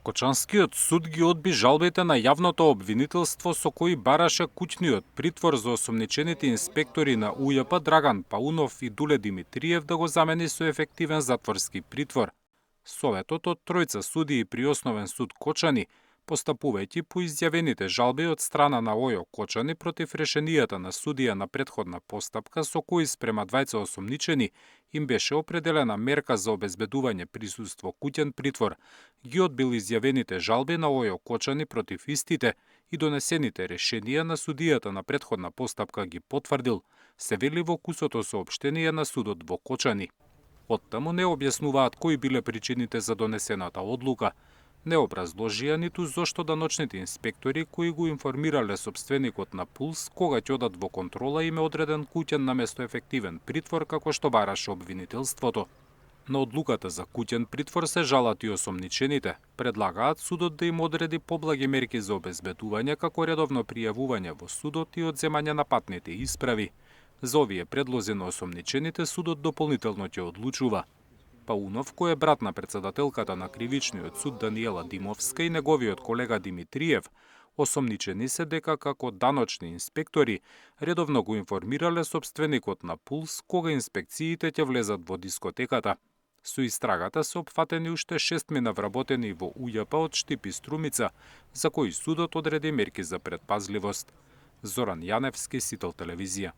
Кочанскиот суд ги одби жалбите на јавното обвинителство со кои бараше куќниот притвор за осомничените инспектори на УЈП Драган Паунов и Дуле Димитриев да го замени со ефективен затворски притвор. Советот од тројца судии при Основен суд Кочани, постапувајќи по изјавените жалби од страна на ОЈО Кочани против решенијата на судија на претходна постапка со кои спрема двајца осомничени им беше определена мерка за обезбедување присуство куќен притвор, ги одбил изјавените жалби на ОЈО Кочани против истите и донесените решенија на судијата на претходна постапка ги потврдил, се вели во кусото соопштение на судот во Кочани. Оттаму не објаснуваат кои биле причините за донесената одлука, не образложија ниту зошто даночните инспектори кои го информирале сопственикот на Пулс кога ќе одат во контрола им е одреден куќен наместо ефективен притвор како што бараше обвинителството. На одлуката за куќен притвор се жалат и осомничените. Предлагаат судот да им одреди поблаги мерки за обезбедување како редовно пријавување во судот и одземање на патните исправи. За овие предлози на осомничените судот дополнително ќе одлучува. Паунов, кој е брат на председателката на Кривичниот суд Даниела Димовска и неговиот колега Димитриев, осомничени се дека како даночни инспектори редовно го информирале сопственикот на Пулс кога инспекциите ќе влезат во дискотеката. Со истрагата се опфатени уште 6 вработени во УЈП од Штип и Струмица, за кои судот одреди мерки за предпазливост. Зоран Јаневски, Сител телевизија.